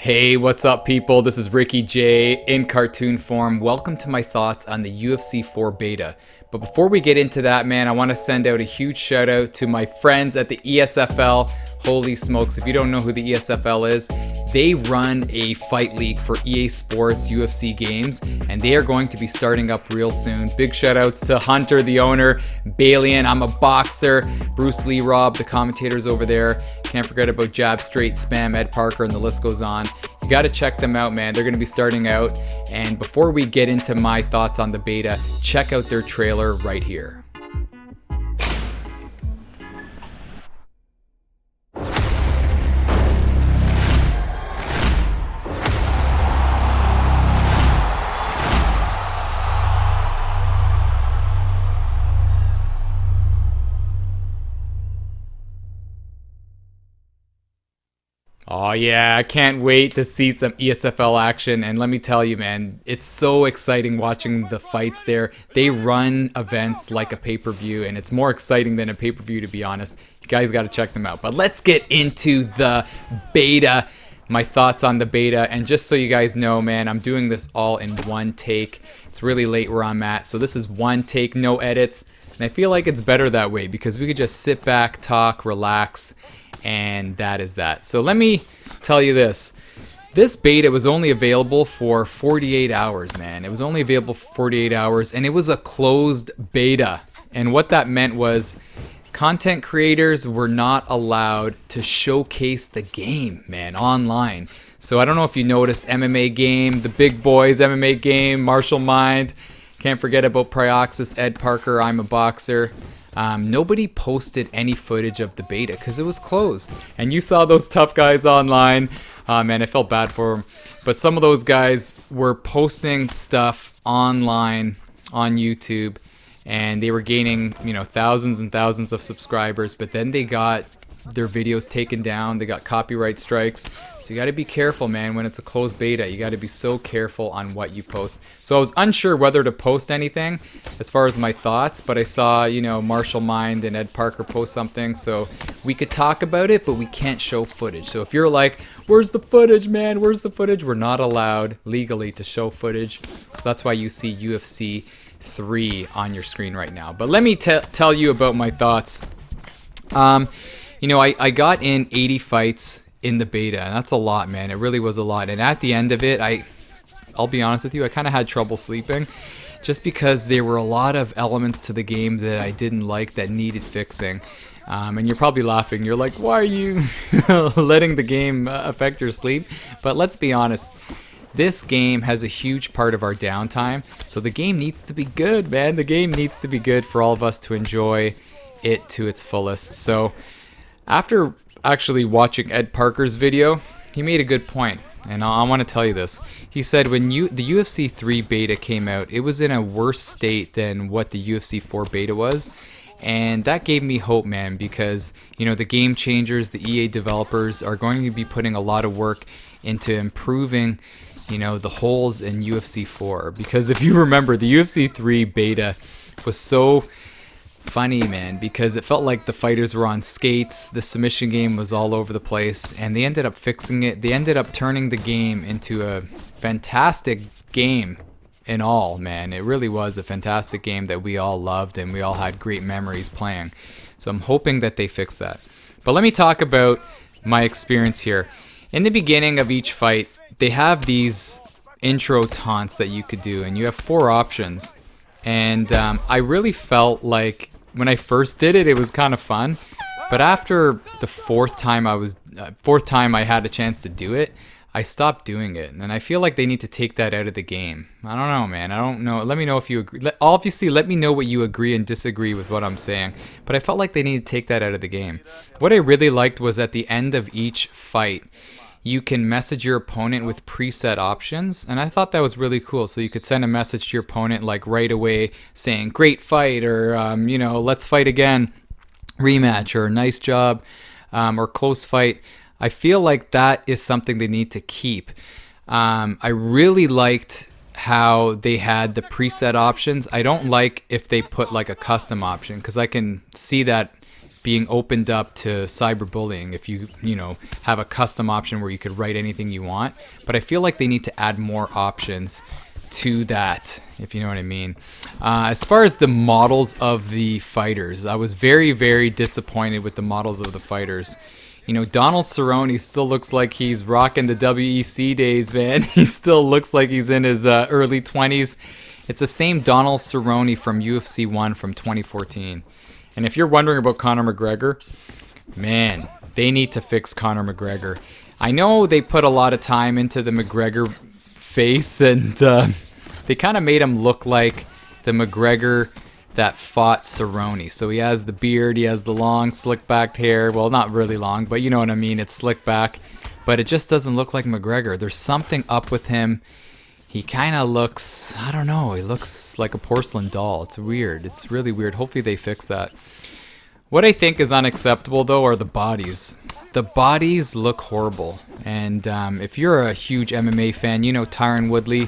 Hey, what's up, people? This is Ricky J in cartoon form. Welcome to my thoughts on the UFC 4 beta. But before we get into that, man, I want to send out a huge shout out to my friends at the ESFL. Holy smokes, if you don't know who the ESFL is, they run a fight league for EA Sports UFC games, and they are going to be starting up real soon. Big shout outs to Hunter, the owner, Balian, I'm a boxer, Bruce Lee, Rob, the commentators over there. Can't forget about Jab Straight, Spam, Ed Parker, and the list goes on. You got to check them out, man. They're going to be starting out. And before we get into my thoughts on the beta, check out their trailer right here. Oh yeah, I can't wait to see some ESFL action, and let me tell you, man, it's so exciting watching the fights there. They run events like a pay-per-view, and it's more exciting than a pay-per-view, to be honest. You guys got to check them out. But let's get into the beta, my thoughts on the beta, and just so you guys know, man, I'm doing this all in one take. It's really late where I'm at, so this is one take, no edits, and I feel like it's better that way because we could just sit back, talk, relax, and that is that. So let me tell you this. This beta was only available for 48 hours, man. It was only available for 48 hours, and it was a closed beta. And what that meant was content creators were not allowed to showcase the game, man, online. So I don't know if you noticed MMA Game, the big boys, MMA Game, Martial Mind. Can't forget about Prioxis, Ed Parker, I'm a boxer. Nobody posted any footage of the beta because it was closed. And you saw those tough guys online. Man, I felt bad for them. But some of those guys were posting stuff online on YouTube, and they were gaining, thousands and thousands of subscribers. But then they got their videos taken down. They got copyright strikes. So you got to be careful, man. When it's a closed beta, you got to be so careful on what you post. So I was unsure whether to post anything as far as my thoughts, but I saw, Martial Mind and Ed Parker post something, so we could talk about it, but we can't show footage. So if you're like, where's the footage, man? Where's the footage? We're not allowed legally to show footage. So that's why you see UFC 3 on your screen right now. But let me tell you about my thoughts. I got in 80 fights in the beta, and that's a lot, man. It really was a lot. And at the end of it, I'll be honest with you, I kind of had trouble sleeping just because there were a lot of elements to the game that I didn't like that needed fixing. And you're probably laughing. You're like, why are you letting the game affect your sleep? But let's be honest. This game has a huge part of our downtime, so the game needs to be good, man. The game needs to be good for all of us to enjoy it to its fullest. So after actually watching Ed Parker's video, he made a good point, and I want to tell you this. He said when the UFC 3 beta came out, it was in a worse state than what the UFC 4 beta was, and that gave me hope, man, because the game changers, the EA developers are going to be putting a lot of work into improving the holes in UFC 4, because if you remember, the UFC 3 beta was so funny, man, because it felt like the fighters were on skates. The submission game was all over the place, and they ended up fixing it. They ended up turning the game into a fantastic game in all, man. It really was a fantastic game that we all loved and we all had great memories playing. So I'm hoping that they fix that. But let me talk about my experience here. In the beginning of each fight, they have these intro taunts that you could do, and you have 4 options. And I really felt like when I first did it, it was kind of fun. But after the fourth time I had a chance to do it, I stopped doing it. And I feel like they need to take that out of the game. I don't know, man. I don't know. Let me know if you agree. Obviously, let me know what you agree and disagree with what I'm saying. But I felt like they need to take that out of the game. What I really liked was at the end of each fight, you can message your opponent with preset options, and I thought that was really cool. So you could send a message to your opponent like right away saying, great fight, or, let's fight again, rematch, or nice job, or close fight. I feel like that is something they need to keep. I really liked how they had the preset options. I don't like if they put like a custom option, because I can see that being opened up to cyberbullying if you know, have a custom option where you could write anything you want. But I feel like they need to add more options to that, if you know what I mean. As far as the models of the fighters, I was very, very disappointed with the models of the fighters. You know, Donald Cerrone still looks like he's rocking the WEC days, man. He still looks like he's in his early 20s. It's the same Donald Cerrone from UFC 1 from 2014. And if you're wondering about Conor McGregor, man, they need to fix Conor McGregor. I know they put a lot of time into the McGregor face, and they kind of made him look like the McGregor that fought Cerrone. So he has the beard, he has the long slick back hair. Well, not really long, but you know what I mean. It's slick back, but it just doesn't look like McGregor. There's something up with him. He kind of looks, I don't know, he looks like a porcelain doll. It's weird. It's really weird. Hopefully they fix that. What I think is unacceptable, though, are the bodies. The bodies look horrible. And if you're a huge MMA fan, you know Tyron Woodley,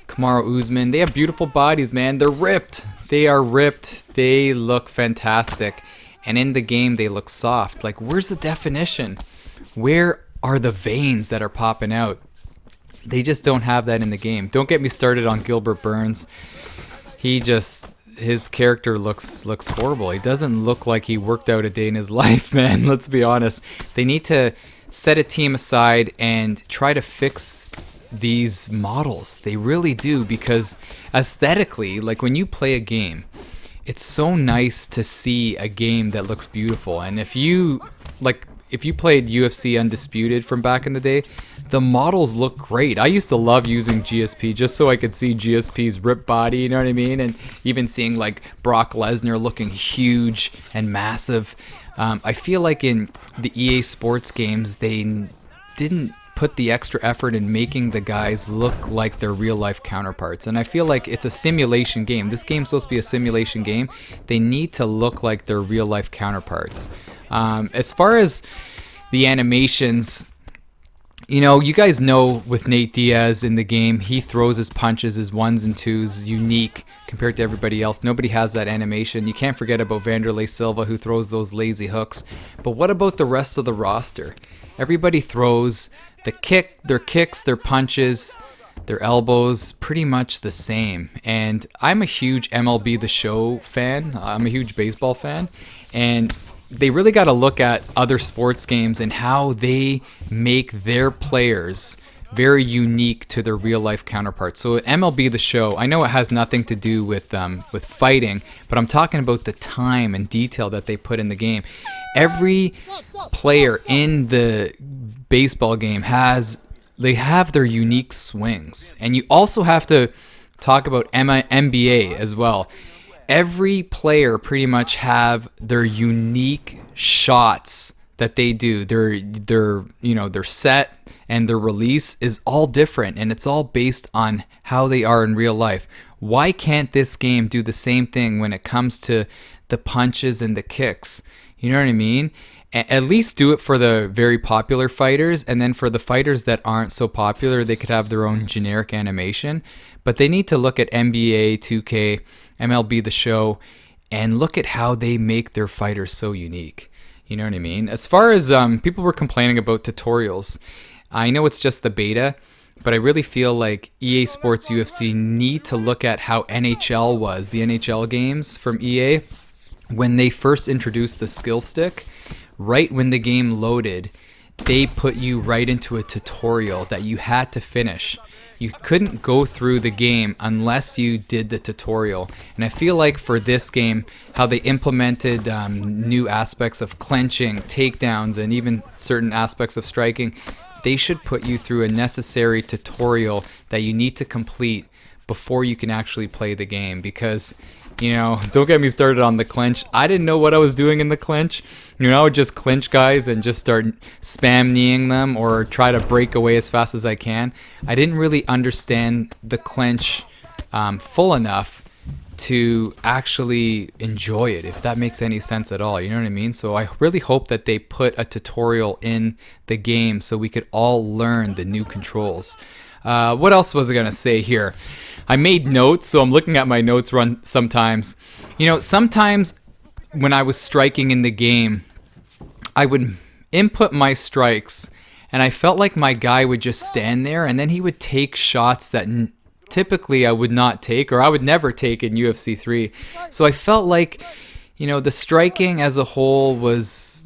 Kamaru Usman, they have beautiful bodies, man. They're ripped. They are ripped. They look fantastic. And in the game, they look soft. Like, where's the definition? Where are the veins that are popping out? They just don't have that in the game. Don't get me started on Gilbert Burns. His character looks horrible. He doesn't look like he worked out a day in his life, man. Let's be honest. They need to set a team aside and try to fix these models. They really do, because aesthetically, like when you play a game, it's so nice to see a game that looks beautiful. And if you played UFC Undisputed from back in the day, the models look great. I used to love using GSP just so I could see GSP's ripped body, you know what I mean? And even seeing like Brock Lesnar looking huge and massive. I feel like in the EA Sports games, they didn't put the extra effort in making the guys look like their real life counterparts. And I feel like it's a simulation game. This game's supposed to be a simulation game. They need to look like their real life counterparts. As far as the animations, you know, you guys know with Nate Diaz in the game, he throws his punches, his ones and twos, unique compared to everybody else. Nobody has that animation. You can't forget about Vanderlei Silva, who throws those lazy hooks. But what about the rest of the roster? Everybody throws their kicks, their punches, their elbows, pretty much the same. And I'm a huge MLB The Show fan. I'm a huge baseball fan. And they really got to look at other sports games and how they make their players very unique to their real life counterparts. So MLB The Show, I know it has nothing to do with fighting, but I'm talking about the time and detail that they put in the game. Every player in the baseball game have their unique swings, and you also have to talk about NBA as well. Every player pretty much have their unique shots that they do. Their set and their release is all different, and it's all based on how they are in real life. Why can't this game do the same thing when it comes to the punches and the kicks? You know what I mean? At least do it for the very popular fighters, and then for the fighters that aren't so popular, they could have their own generic animation. But they need to look at NBA 2K, MLB The Show, and look at how they make their fighters so unique. You know what I mean? As far as people were complaining about tutorials, I know it's just the beta, but I really feel like EA Sports UFC need to look at how NHL was, the NHL games from EA. When they first introduced the skill stick, right when the game loaded, they put you right into a tutorial that you had to finish. You couldn't go through the game unless you did the tutorial. And I feel like for this game, how they implemented new aspects of clinching, takedowns, and even certain aspects of striking, they should put you through a necessary tutorial that you need to complete before you can actually play the game. Because, you know, don't get me started on the clinch. I didn't know what I was doing in the clinch. You know, I would just clinch guys and just start spam kneeing them or try to break away as fast as I can. I didn't really understand the clinch full enough to actually enjoy it, if that makes any sense at all. You know what I mean? So I really hope that they put a tutorial in the game so we could all learn the new controls. What else was I going to say here? I made notes, so I'm looking at my notes run sometimes. You know, sometimes when I was striking in the game, I would input my strikes, and I felt like my guy would just stand there, and then he would take shots that typically I would not take, or I would never take in UFC 3. So I felt like, you know, the striking as a whole was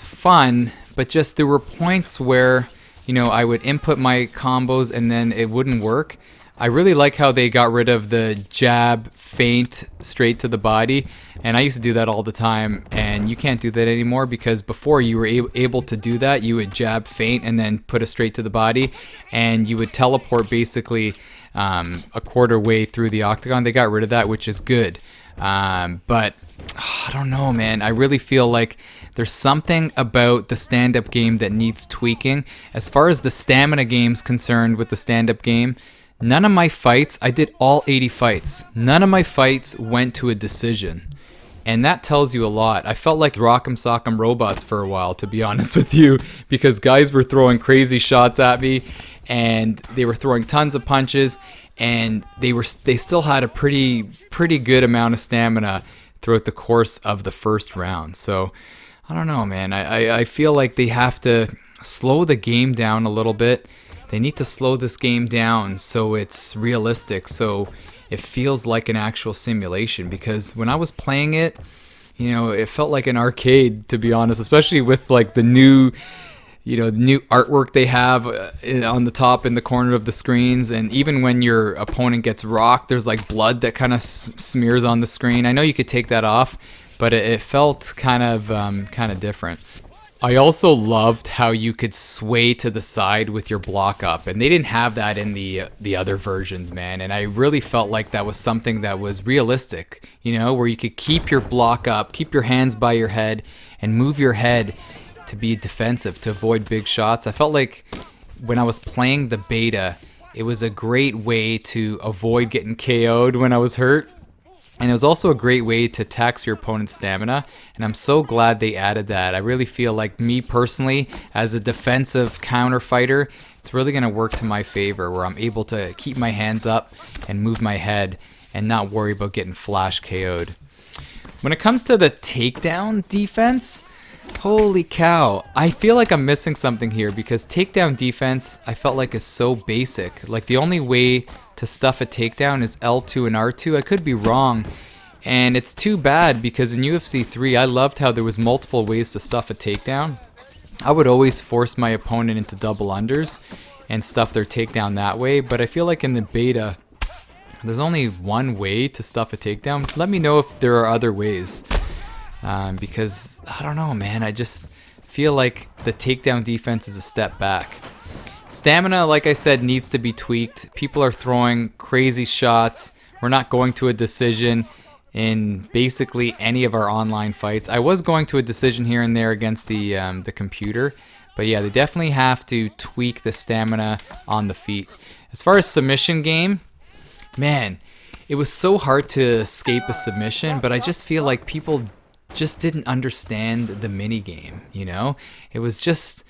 fun, but just there were points where, you know, I would input my combos and then it wouldn't work. I really like how they got rid of the jab, feint, straight to the body. And I used to do that all the time, and you can't do that anymore, because before you were able to do that. You would jab, feint, and then put a straight to the body, and you would teleport basically a quarter way through the octagon. They got rid of that, which is good. But I don't know, man. I really feel like there's something about the stand-up game that needs tweaking. As far as the stamina game's concerned with the stand-up game, none of my fights, I did all 80 fights. None of my fights went to a decision. And that tells you a lot. I felt like Rock'em Sock'em Robots for a while, to be honest with you, because guys were throwing crazy shots at me, and they were throwing tons of punches, and they still had a pretty good amount of stamina throughout the course of the first round. So I don't know, man. I feel like they have to slow the game down a little bit. They need to slow this game down so it's realistic, so it feels like an actual simulation. Because when I was playing it, you know, it felt like an arcade, to be honest, especially with like the new, you know, new artwork they have on the top in the corner of the screens. And even when your opponent gets rocked, there's like blood that kind of smears on the screen. I know you could take that off, but it felt kind of different. I also loved how you could sway to the side with your block up, and they didn't have that in the other versions, man. And I really felt like that was something that was realistic, you know, where you could keep your block up, keep your hands by your head, and move your head to be defensive, to avoid big shots. I felt like when I was playing the beta, it was a great way to avoid getting KO'd when I was hurt. And it was also a great way to tax your opponent's stamina, and I'm so glad they added that. I really feel like, me personally, as a defensive counter fighter, it's really going to work to my favor, where I'm able to keep my hands up and move my head and not worry about getting flash KO'd. When it comes to the takedown defense, holy cow, I feel like I'm missing something here, because takedown defense, I felt like, is so basic. Like, the only way to stuff a takedown is L2 and R2. I could be wrong, and it's too bad, because in UFC 3 I loved how there was multiple ways to stuff a takedown. I would always force my opponent into double unders and stuff their takedown that way, but I feel like in the beta there's only one way to stuff a takedown. Let me know if there are other ways, because I don't know, man. I just feel like the takedown defense is a step back. Stamina, like I said, needs to be tweaked. People are throwing crazy shots. We're not going to a decision in basically any of our online fights. I was going to a decision here and there against the computer, but yeah, they definitely have to tweak the stamina on the feet. As far as submission game, man, it was so hard to escape a submission, but I just feel like people just didn't understand the mini game, you know? It was just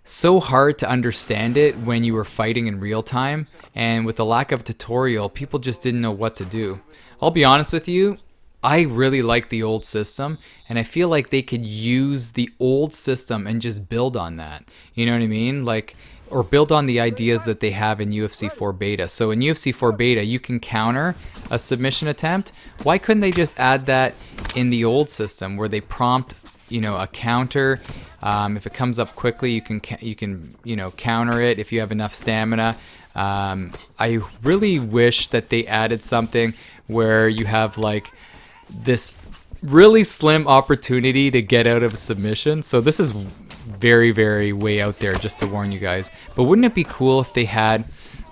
so hard to understand it when you were fighting in real time, and with the lack of tutorial, people just didn't know what to do. I'll be honest with you, I really like the old system, and I feel like they could use the old system and just build on that. You know what I mean? Like, or build on the ideas that they have in UFC 4 beta. So in UFC 4 beta, you can counter a submission attempt. Why couldn't they just add that in the old system, where they prompt, you know, a counter? If it comes up quickly, you can you know, counter it if you have enough stamina. I really wish that they added something where you have like this really slim opportunity to get out of a submission. So this is very, very way out there, just to warn you guys. But wouldn't it be cool if they had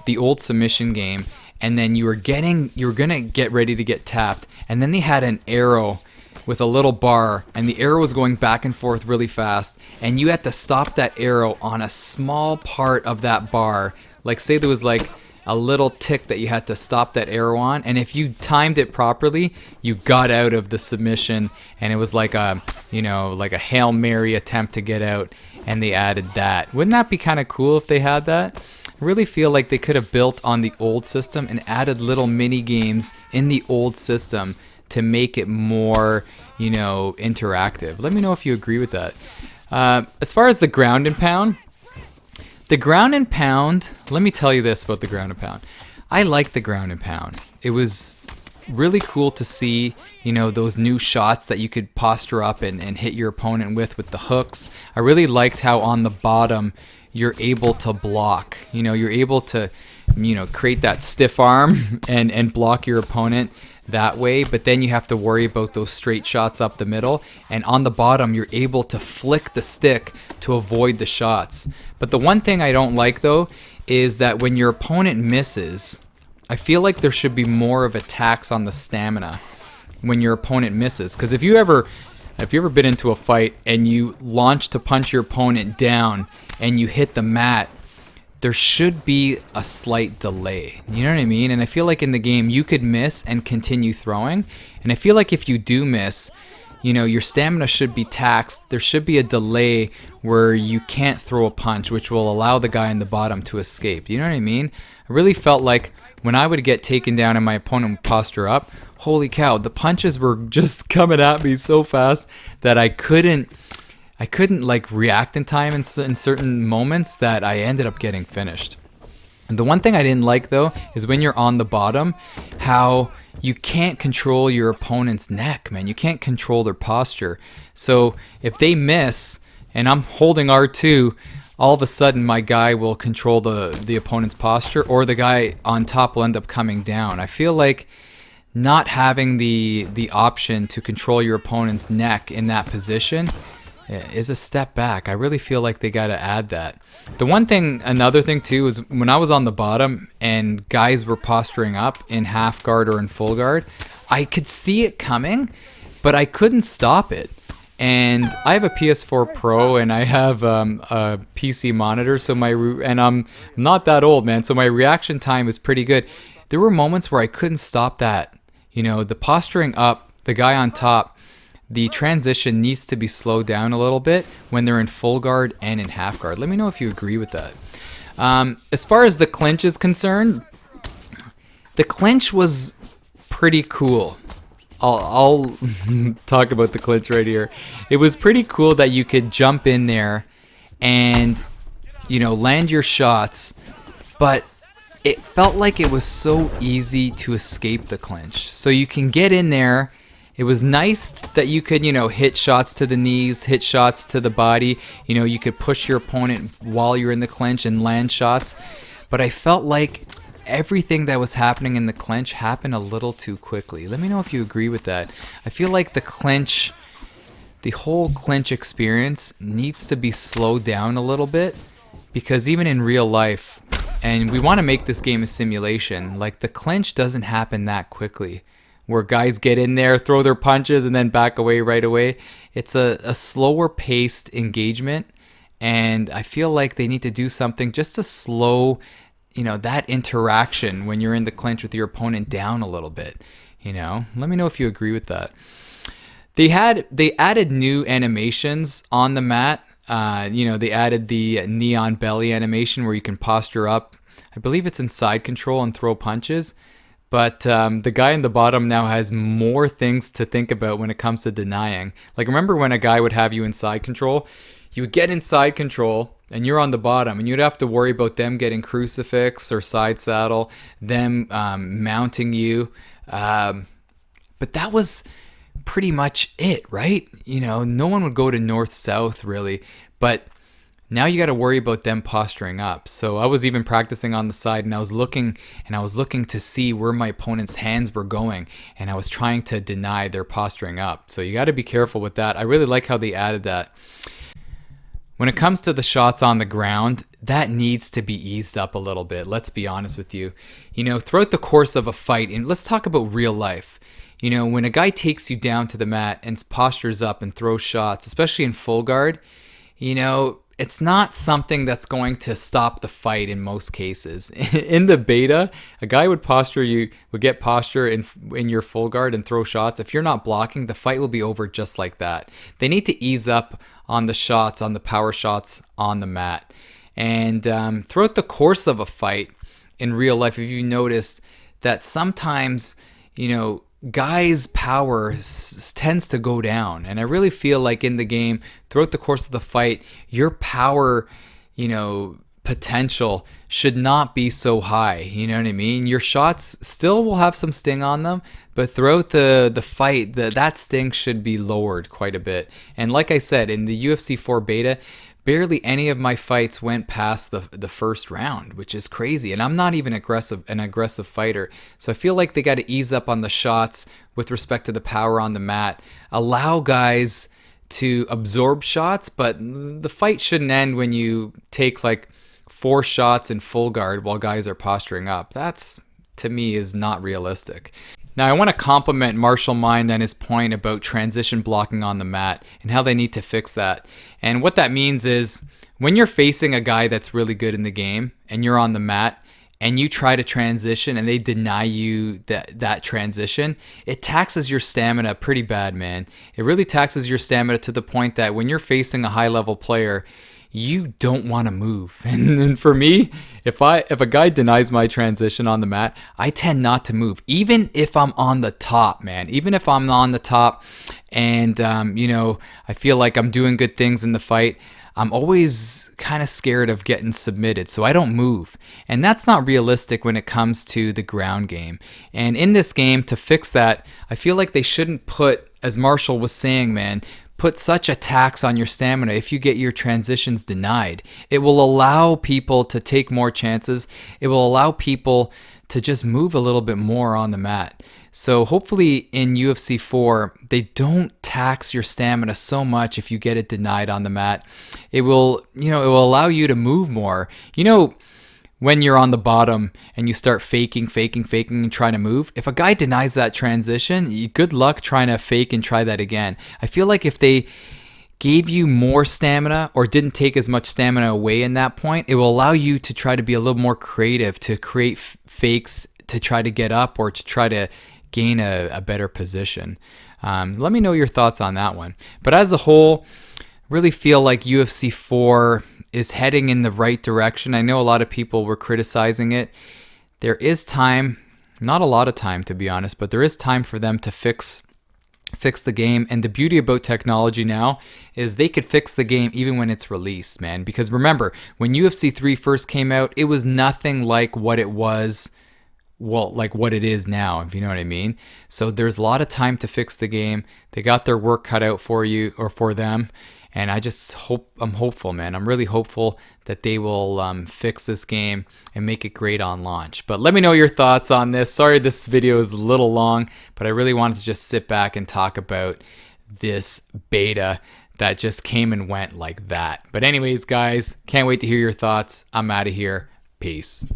the old submission game, and then you were gonna get ready to get tapped, and then they had an arrow with a little bar, and the arrow was going back and forth really fast, and you had to stop that arrow on a small part of that bar. Like, say there was like a little tick that you had to stop that arrow on, and if you timed it properly, you got out of the submission, and it was like a, you know, like a Hail Mary attempt to get out, and they added that. Wouldn't that be kind of cool if they had that? I really feel like they could have built on the old system and added little mini games in the old system to make it more, interactive. Let me know if you agree with that. As far as the ground and pound, let me tell you this about the ground and pound. I like the ground and pound. It was really cool to see, those new shots that you could posture up and hit your opponent with the hooks. I really liked how on the bottom you're able to block. You're able to, create that stiff arm and block your opponent that way, but then you have to worry about those straight shots up the middle, and on the bottom you're able to flick the stick to avoid the shots. But the one thing I don't like though is that when your opponent misses, I feel like there should be more of a tax on the stamina when your opponent misses. Because if you ever been into a fight and you launch to punch your opponent down and you hit the mat, there should be a slight delay. You know what I mean? And I feel like in the game you could miss and continue throwing. And I feel like if you do miss, your stamina should be taxed. There should be a delay where you can't throw a punch, which will allow the guy in the bottom to escape. You know what I mean? I really felt like when I would get taken down and my opponent would posture up, holy cow, the punches were just coming at me so fast that I couldn't like react in time in certain moments that I ended up getting finished. And the one thing I didn't like though is when you're on the bottom, how you can't control your opponent's neck, man. You can't control their posture. So if they miss and I'm holding R2, all of a sudden my guy will control the opponent's posture, or the guy on top will end up coming down. I feel like not having the option to control your opponent's neck in that position is a step back. I really feel like they got to add that. Another thing too, is when I was on the bottom and guys were posturing up in half guard or in full guard, I could see it coming, but I couldn't stop it. And I have a PS4 Pro and I have a PC monitor, and I'm not that old, man, so my reaction time is pretty good. There were moments where I couldn't stop that. The posturing up, the guy on top, the transition needs to be slowed down a little bit when they're in full guard and in half guard. Let me know if you agree with that. As far as the clinch is concerned, the clinch was pretty cool. I'll talk about the clinch right here. It was pretty cool that you could jump in there and, land your shots, but it felt like it was so easy to escape the clinch. So you can get in there. It was nice that you could, hit shots to the knees, hit shots to the body. You could push your opponent while you're in the clinch and land shots. But I felt like everything that was happening in the clinch happened a little too quickly. Let me know if you agree with that. I feel like the whole clinch experience needs to be slowed down a little bit, because even in real life, and we want to make this game a simulation, like the clinch doesn't happen that quickly, where guys get in there, throw their punches, and then back away right away. It's a slower paced engagement, and I feel like they need to do something just to slow, that interaction when you're in the clinch with your opponent down a little bit. Let me know if you agree with that. They added new animations on the mat. They added the neon belly animation where you can posture up. I believe it's in side control and throw punches. But the guy in the bottom now has more things to think about when it comes to denying. Like, remember when a guy would have you in side control? You would get in side control and you're on the bottom, and you'd have to worry about them getting crucifix or side saddle, them mounting you. But that was pretty much it, right? No one would go to north-south really, but now you got to worry about them posturing up. So I was even practicing on the side, and I was looking to see where my opponent's hands were going, and I was trying to deny their posturing up. So you got to be careful with that. I really like how they added that. When it comes to the shots on the ground, that needs to be eased up a little bit. Let's be honest with you. Throughout the course of a fight, and let's talk about real life. When a guy takes you down to the mat and postures up and throws shots, especially in full guard, it's not something that's going to stop the fight in most cases. In the beta, a guy would get posture in your full guard and throw shots. If you're not blocking, the fight will be over just like that. They need to ease up on the shots, on the power shots on the mat. And throughout the course of a fight in real life, if you noticed that sometimes, guys' power tends to go down. And I really feel like in the game, throughout the course of the fight, your power, potential should not be so high. You know what I mean? Your shots still will have some sting on them, but throughout the fight, that sting should be lowered quite a bit. And like I said, in the UFC 4 beta, barely any of my fights went past the first round, which is crazy. And I'm not even an aggressive fighter. So I feel like they got to ease up on the shots with respect to the power on the mat. Allow guys to absorb shots, but the fight shouldn't end when you take like 4 shots in full guard while guys are posturing up. That's, to me, is not realistic. Now, I want to compliment Martial Mind on his point about transition blocking on the mat and how they need to fix that. And what that means is when you're facing a guy that's really good in the game and you're on the mat and you try to transition and they deny you that transition, it taxes your stamina pretty bad, man. It really taxes your stamina to the point that when you're facing a high-level player, you don't want to move. And for me, if a guy denies my transition on the mat, I tend not to move. Even if I'm on the top, man. Even if I'm on the top and, I feel like I'm doing good things in the fight, I'm always kind of scared of getting submitted, so I don't move. And that's not realistic when it comes to the ground game. And in this game, to fix that, I feel like they shouldn't put, as Marshall was saying, man, put such a tax on your stamina if you get your transitions denied. It will allow people to take more chances. It will allow people to just move a little bit more on the mat. So hopefully in UFC 4, they don't tax your stamina so much if you get it denied on the mat. It will allow you to move more. When you're on the bottom and you start faking and trying to move, if a guy denies that transition, good luck trying to fake and try that again. I feel like if they gave you more stamina or didn't take as much stamina away in that point, it will allow you to try to be a little more creative, to create fakes to try to get up or to try to gain a better position. Let me know your thoughts on that one. But as a whole, really feel like UFC 4 is heading in the right direction. I know a lot of people were criticizing it. There is time, not a lot of time to be honest, but there is time for them to fix the game. And the beauty about technology now is they could fix the game even when it's released, man. Because remember, when UFC 3 first came out, it was nothing like what it was, like what it is now, if you know what I mean. So there's a lot of time to fix the game. They got their work cut out for you or for them. And I'm hopeful, man. I'm really hopeful that they will fix this game and make it great on launch. But let me know your thoughts on this. Sorry this video is a little long, but I really wanted to just sit back and talk about this beta that just came and went like that. But anyways, guys, can't wait to hear your thoughts. I'm out of here. Peace.